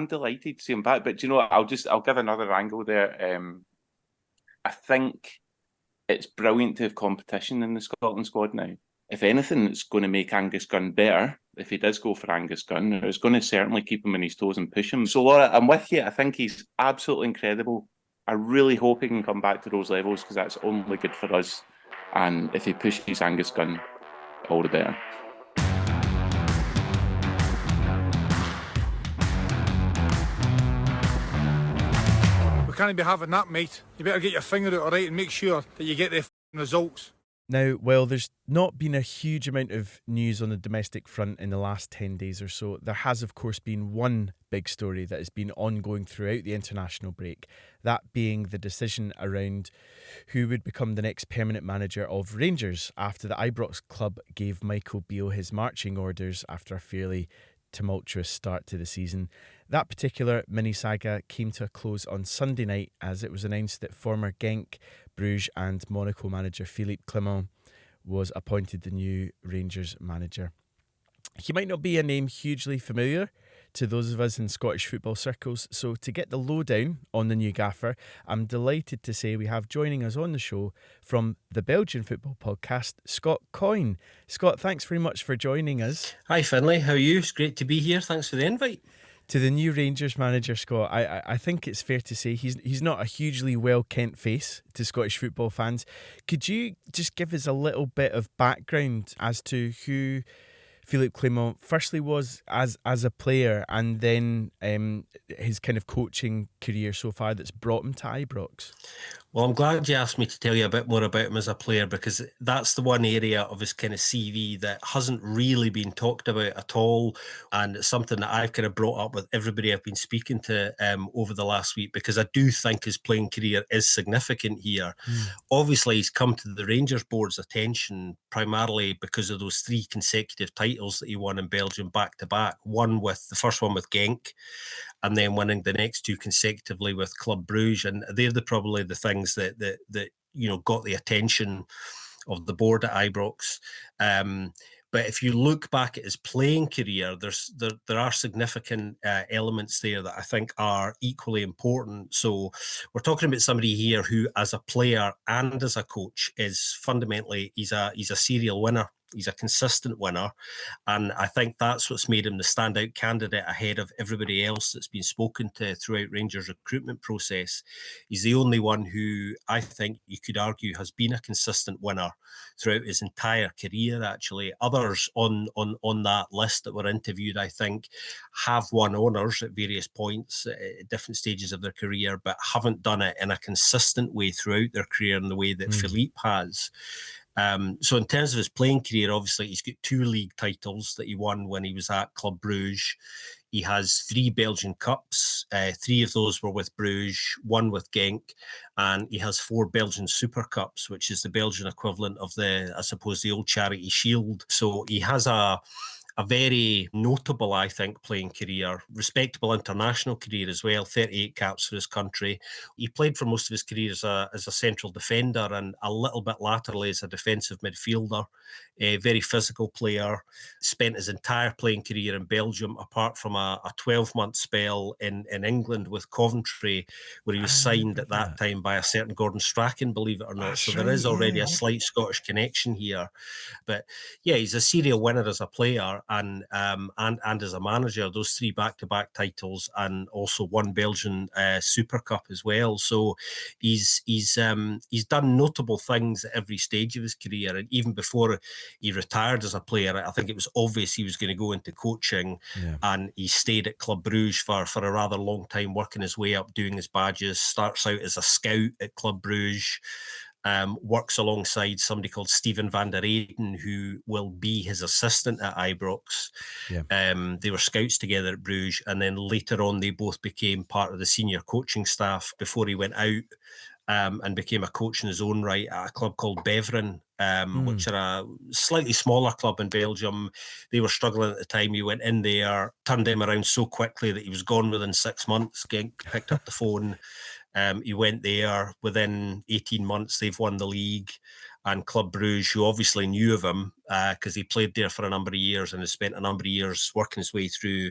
delighted to see him back. But you know, I'll give another angle there. I think it's brilliant to have competition in the Scotland squad now. If anything, it's going to make Angus Gunn better. If he does go for Angus Gunn, it's going to certainly keep him on his toes and push him. So Laura, I'm with you. I think he's absolutely incredible. I really hope he can come back to those levels, because that's only good for us. And if he pushes Angus Gunn, all the better. We can't be having that, mate. You better get your finger out all right and make sure that you get the results. Now, well, there's not been a huge amount of news on the domestic front in the last 10 days or so. There has, of course, been one big story that has been ongoing throughout the international break, that being the decision around who would become the next permanent manager of Rangers after the Ibrox club gave Michael Beale his marching orders after a fairly tumultuous start to the season. That particular mini-saga came to a close on Sunday night as it was announced that former Genk, Bruges and Monaco manager Phillipe Clement was appointed the new Rangers manager. He might not be a name hugely familiar to those of us in Scottish football circles, so to get the lowdown on the new gaffer, I'm delighted to say we have joining us on the show from the Belgian Football Podcast, Scott Coyne. Scott, thanks very much for joining us. Hi Finlay, how are you? It's great to be here. Thanks for the invite. To the new Rangers manager, Scott, I think it's fair to say he's not a hugely well-kent face to Scottish football fans. Could you just give us a little bit of background as to who Phillipe Clement firstly was as a player, and then his kind of coaching career so far that's brought him to Ibrox? Well, I'm glad you asked me to tell you a bit more about him as a player, because that's the one area of his kind of CV that hasn't really been talked about at all. And it's something that I've kind of brought up with everybody I've been speaking to over the last week, because I do think his playing career is significant here. Obviously, he's come to the Rangers board's attention primarily because of those 3 consecutive titles that he won in Belgium back to back. The first one with Genk, and then winning the next 2 consecutively with Club Bruges. And they're probably the things that you know got the attention of the board at Ibrox. But if you look back at his playing career, there are significant elements there that I think are equally important. So we're talking about somebody here who, as a player and as a coach, is fundamentally he's a serial winner. He's a consistent winner, and I think that's what's made him the standout candidate ahead of everybody else that's been spoken to throughout Rangers' recruitment process. He's the only one who I think you could argue has been a consistent winner throughout his entire career, actually. Others on that list that were interviewed, I think, have won honours at various points at different stages of their career, but haven't done it in a consistent way throughout their career in the way that Phillipe has. So in terms of his playing career, obviously he's got 2 league titles that he won when he was at Club Bruges. He has 3 Belgian Cups. 3 of those were with Bruges, 1 with Genk, and he has 4 Belgian Super Cups, which is the Belgian equivalent of the old Charity Shield. So he has a very notable, I think, playing career, respectable international career as well, 38 caps for his country. He played for most of his career as a central defender and a little bit laterally as a defensive midfielder. A very physical player, spent his entire playing career in Belgium, apart from a 12-month spell in England with Coventry, where he was signed at that time by a certain Gordon Strachan, believe it or not. So there is already a slight Scottish connection here. But yeah, he's a serial winner as a player and as a manager. Those 3 back-to-back titles and also 1 Belgian Super Cup as well. So he's done notable things at every stage of his career, and even before he retired as a player, I think it was obvious he was going to go into coaching, and he stayed at Club Bruges for a rather long time, working his way up, doing his badges. Starts out as a scout at Club Bruges. Works alongside somebody called Steven van der Eyden, who will be his assistant at Ibrox. They were scouts together at Bruges, and then later on they both became part of the senior coaching staff before he went out and became a coach in his own right at a club called Beveren, which are a slightly smaller club in Belgium. They were struggling at the time. He went in there, turned them around so quickly that he was gone within 6 months. Genk picked up the phone. He went there. Within 18 months, they've won the league. And Club Bruges, who obviously knew of him because he played there for a number of years and has spent a number of years working his way through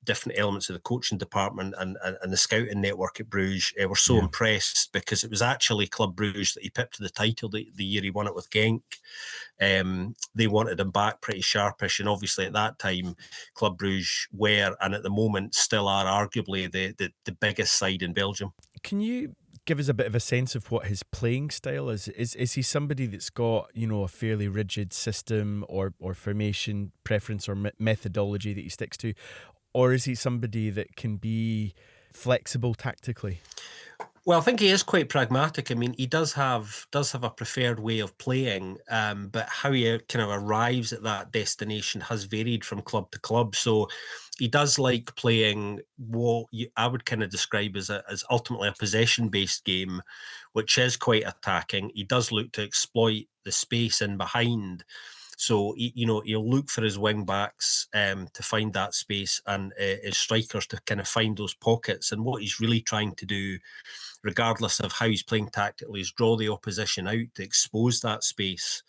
different elements of the coaching department and the scouting network at Bruges, were so impressed because it was actually Club Bruges that he pipped to the title the year he won it with Genk. They wanted him back pretty sharpish, and obviously at that time Club Bruges were, and at the moment still are, arguably the biggest side in Belgium. Can you give us a bit of a sense of what his playing style is? Is he somebody that's got, a fairly rigid system or formation preference or methodology that he sticks to? Or is he somebody that can be flexible tactically? Well, I think he is quite pragmatic. I mean, he does have a preferred way of playing, but how he kind of arrives at that destination has varied from club to club. So he does like playing what I would kind of describe as ultimately a possession-based game, which is quite attacking. He does look to exploit the space in behind. So, he'll look for his wing backs to find that space, and his strikers to kind of find those pockets. And what he's really trying to do, regardless of how he's playing tactically, is draw the opposition out to expose that space.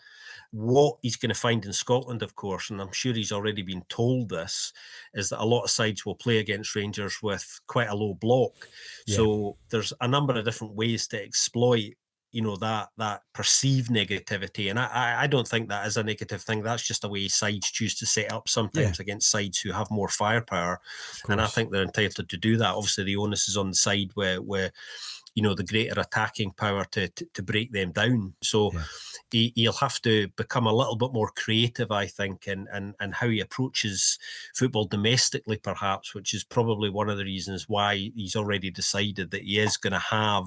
What he's going to find in Scotland, of course, and I'm sure he's already been told this, is that a lot of sides will play against Rangers with quite a low block. Yeah. So there's a number of different ways to exploit that perceived negativity. And I don't think that is a negative thing. That's just the way sides choose to set up sometimes against sides who have more firepower. And I think they're entitled to do that. Obviously, the onus is on the side where the greater attacking power to break them down. So he'll have to become a little bit more creative, I think, and how he approaches football domestically, perhaps, which is probably one of the reasons why he's already decided that he is going to have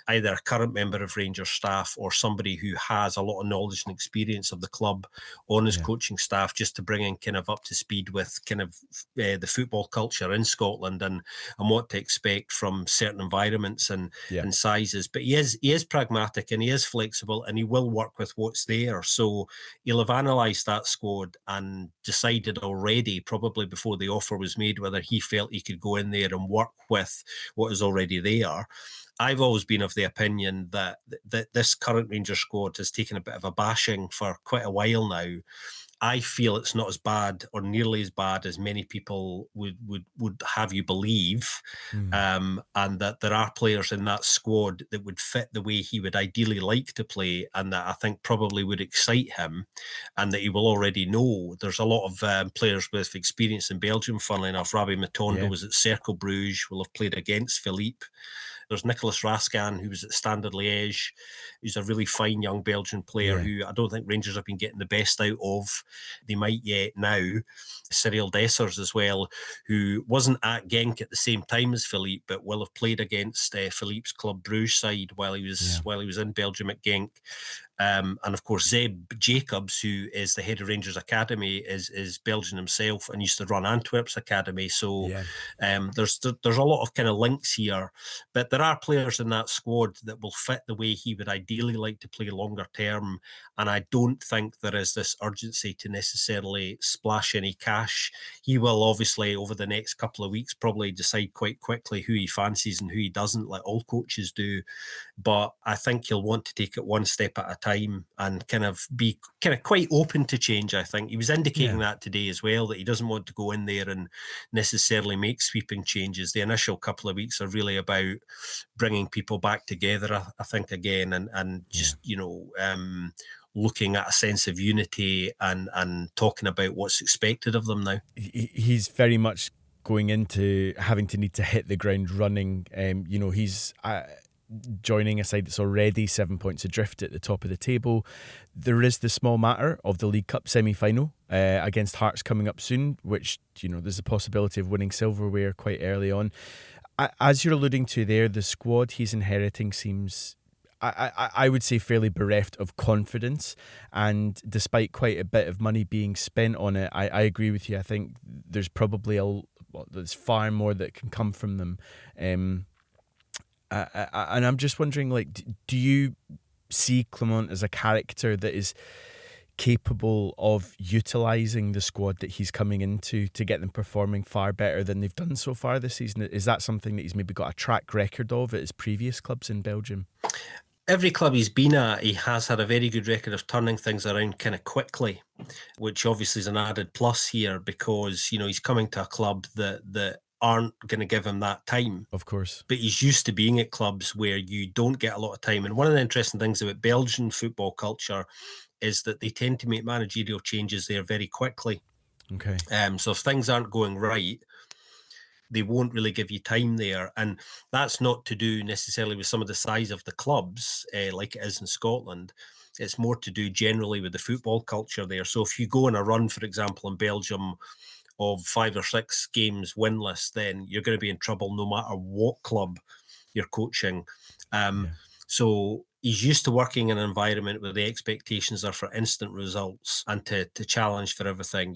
either a current member of Rangers staff or somebody who has a lot of knowledge and experience of the club on his coaching staff, just to bring in kind of up to speed with kind of the football culture in Scotland and what to expect from certain environments and sizes. But he is pragmatic and he is flexible, and he will work with what's there. So he'll have analysed that squad and decided already, probably before the offer was made, whether he felt he could go in there and work with what is already there. I've always been of the opinion that this current Rangers squad has taken a bit of a bashing for quite a while now. I feel it's not as bad or nearly as bad as many people would have you believe, and that there are players in that squad that would fit the way he would ideally like to play, and that I think probably would excite him, and that he will already know. There's a lot of players with experience in Belgium, funnily enough. Rabbi Matondo was at Cercle Bruges, will have played against Phillipe. There's Nicolas Raskin, who was at Standard Liège, who's a really fine young Belgian player who I don't think Rangers have been getting the best out of. They might yet now. Cyril Dessers as well, who wasn't at Genk at the same time as Phillipe, but will have played against Philippe's Club Bruges side while he was in Belgium at Genk. And of course, Zeb Jacobs, who is the head of Rangers Academy, is Belgian himself and used to run Antwerp's academy. So there's a lot of kind of links here. But there are players in that squad that will fit the way he would ideally like to play longer term. And I don't think there is this urgency to necessarily splash any cash. He will obviously, over the next couple of weeks, probably decide quite quickly who he fancies and who he doesn't, like all coaches do. But I think he'll want to take it one step at a time and kind of be kind of quite open to change, I think. He was indicating that today as well, that he doesn't want to go in there and necessarily make sweeping changes. The initial couple of weeks are really about bringing people back together, I think, again, and just, looking at a sense of unity and talking about what's expected of them now. He's very much going into having to need to hit the ground running. He's joining a side that's already 7 points adrift at the top of the table. There is the small matter of the League Cup semi-final against Hearts coming up soon, which, there's a possibility of winning silverware quite early on. As you're alluding to there, the squad he's inheriting seems, I would say, fairly bereft of confidence, and despite quite a bit of money being spent on it, I agree with you. I think there's probably there's far more that can come from them, and I'm just wondering, do you see Clement as a character that is capable of utilising the squad that he's coming into to get them performing far better than they've done so far this season? Is that something that he's maybe got a track record of at his previous clubs in Belgium? Every club he's been at, he has had a very good record of turning things around kind of quickly, which obviously is an added plus here because, he's coming to a club that aren't going to give him that time. Of course. But he's used to being at clubs where you don't get a lot of time. And one of the interesting things about Belgian football culture is that they tend to make managerial changes there very quickly. Okay. So if things aren't going right, they won't really give you time there. And that's not to do necessarily with some of the size of the clubs, like it is in Scotland. It's more to do generally with the football culture there. So if you go on a run, for example, in Belgium of 5 or 6 games winless, then you're going to be in trouble no matter what club you're coaching. So he's used to working in an environment where the expectations are for instant results and to challenge for everything.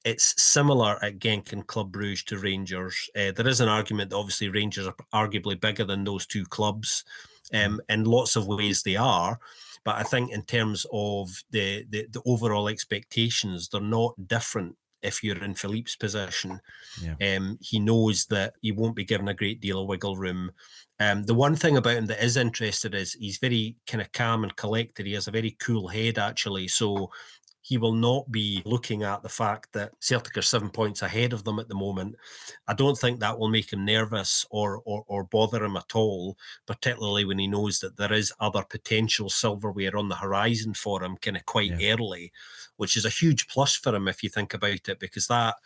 It's similar at Genk and Club Brugge to Rangers. There is an argument that obviously Rangers are arguably bigger than those two clubs. In lots of ways they are. But I think in terms of the overall expectations, they're not different if you're in Philippe's position. He knows that he won't be given a great deal of wiggle room. The one thing about him that is interesting is he's very kind of calm and collected. He has a very cool head, actually. So he will not be looking at the fact that Celtic are 7 points ahead of them at the moment. I don't think that will make him nervous or bother him at all, particularly when he knows that there is other potential silverware on the horizon for him kind of quite early, which is a huge plus for him if you think about it, because that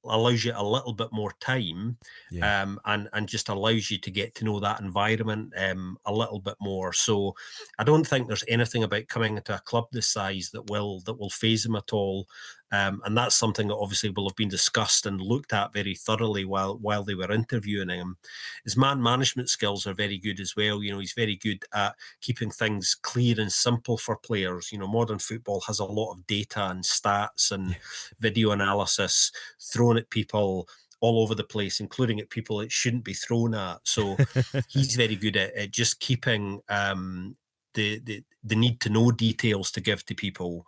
allows you a little bit more time and just allows you to get to know that environment a little bit more. So I don't think there's anything about coming into a club this size that will faze him at all. And that's something that obviously will have been discussed and looked at very thoroughly while they were interviewing him. His man management skills are very good as well. He's very good at keeping things clear and simple for players. Modern football has a lot of data and stats and video analysis thrown at people all over the place, including at people it shouldn't be thrown at. So he's very good at just keeping the need to know details to give to people.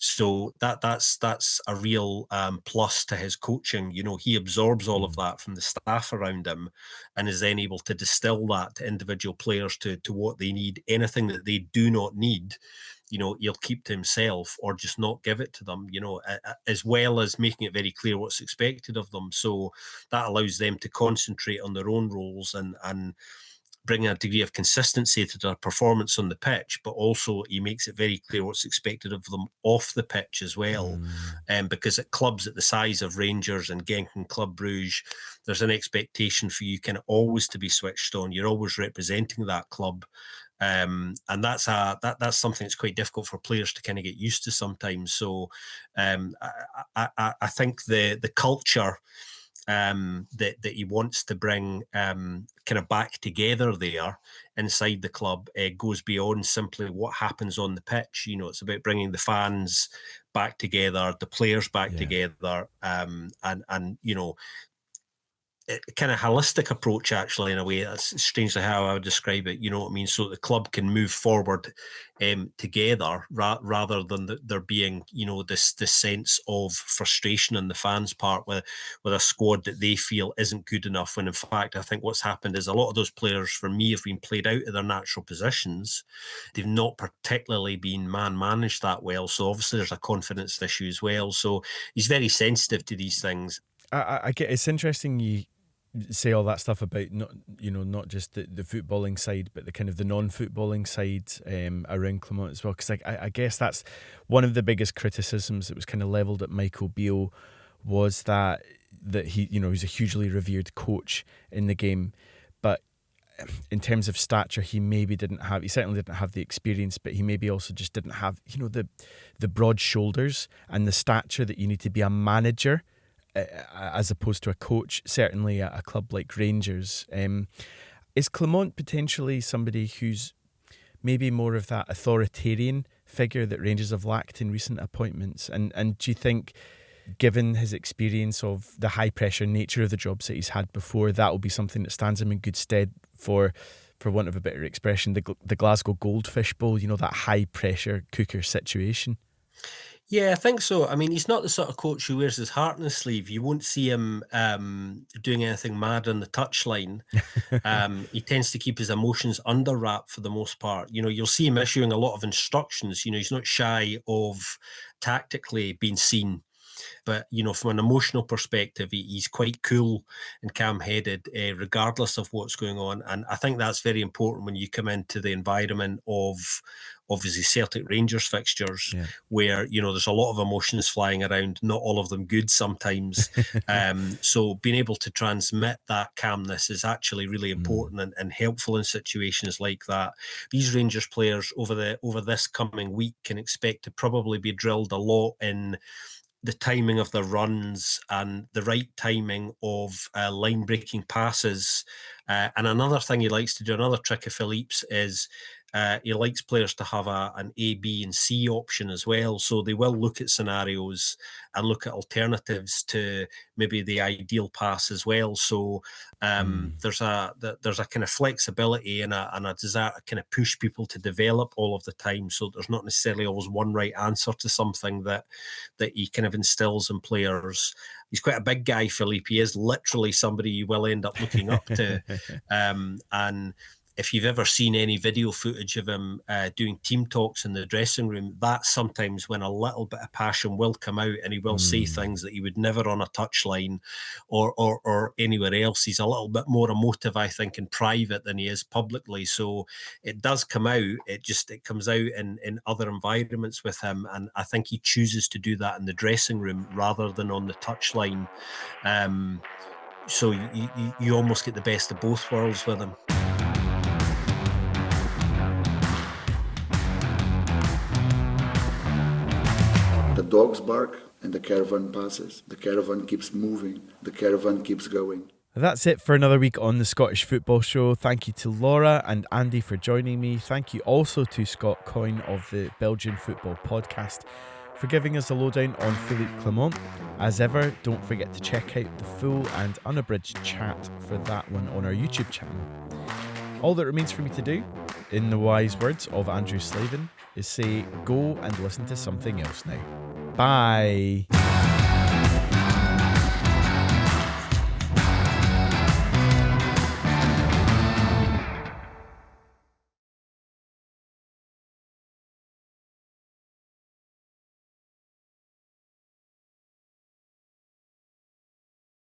So that's a real plus to his coaching. He absorbs all of that from the staff around him and is then able to distill that to individual players to what they need. Anything that they do not need, he'll keep to himself or just not give it to them, as well as making it very clear what's expected of them. So that allows them to concentrate on their own roles and bring a degree of consistency to their performance on the pitch, but also he makes it very clear what's expected of them off the pitch as well. Because at clubs at the size of Rangers and Genk and Club Brugge, there's an expectation for you kind of always to be switched on. You're always representing that club. And that's something that's quite difficult for players to kind of get used to sometimes. So I think the culture that he wants to bring kind of back together there inside the club goes beyond simply what happens on the pitch. You know, it's about bringing the fans back together, the players back together, and you know, a kind of holistic approach, actually, in a way. That's strangely how I would describe it. You know what I mean? So the club can move forward together rather than there being, you know, this sense of frustration on the fans' part with a squad that they feel isn't good enough. When in fact, I think what's happened is a lot of those players, for me, have been played out of their natural positions. They've not particularly been managed that well. So obviously there's a confidence issue as well. So he's very sensitive to these things. I get, it's interesting you say all that stuff about not just the footballing side, but the kind of the non-footballing side around Clement as well, because I guess that's one of the biggest criticisms that was kind of levelled at Michael Beale, was that he, you know, he's a hugely revered coach in the game, but in terms of stature, he certainly didn't have the experience, but he maybe also just didn't have, you know, the broad shoulders and the stature that you need to be a manager as opposed to a coach, certainly at a club like Rangers. Is Clement potentially somebody who's maybe more of that authoritarian figure that Rangers have lacked in recent appointments? And do you think, given his experience of the high pressure nature of the jobs that he's had before, that will be something that stands him in good stead for want of a better expression, the Glasgow Goldfish Bowl, you know, that high pressure cooker situation? Yeah, I think so. I mean, he's not the sort of coach who wears his heart on his sleeve. You won't see him doing anything mad on the touchline. He tends to keep his emotions under wrap for the most part. You know, you'll see him issuing a lot of instructions. You know, he's not shy of tactically being seen. But, you know, from an emotional perspective, he's quite cool and calm-headed, regardless of what's going on. And I think that's very important when you come into the environment of, obviously, Celtic Rangers fixtures, where, you know, there's a lot of emotions flying around, not all of them good sometimes. So being able to transmit that calmness is actually really important and helpful in situations like that. These Rangers players over this coming week can expect to probably be drilled a lot in the timing of the runs and the right timing of line-breaking passes. And another thing he likes to do, another trick of Philippe's, is he likes players to have an A, B and C option as well. So they will look at scenarios and look at alternatives to maybe the ideal pass as well. So there's a kind of flexibility and a desire to kind of push people to develop all of the time. So there's not necessarily always one right answer to something that he kind of instills in players. He's quite a big guy, Phillipe. He is literally somebody you will end up looking up to. And if you've ever seen any video footage of him doing team talks in the dressing room, that's sometimes when a little bit of passion will come out and he will say things that he would never on a touchline or anywhere else. He's a little bit more emotive, I think, in private than he is publicly. So it does come out. It comes out in other environments with him. And I think he chooses to do that in the dressing room rather than on the touchline. So you almost get the best of both worlds with him. The dogs bark and the caravan passes. The caravan keeps moving. The caravan keeps going. That's it for another week on the Scottish Football Show. Thank you to Laura and Andy for joining me. Thank you also to Scott Coyne of the Belgian Football Podcast for giving us a lowdown on Phillipe Clement. As ever, don't forget to check out the full and unabridged chat for that one on our YouTube channel. All that remains for me to do, in the wise words of Andrew Slavin, is say go and listen to something else now. Bye.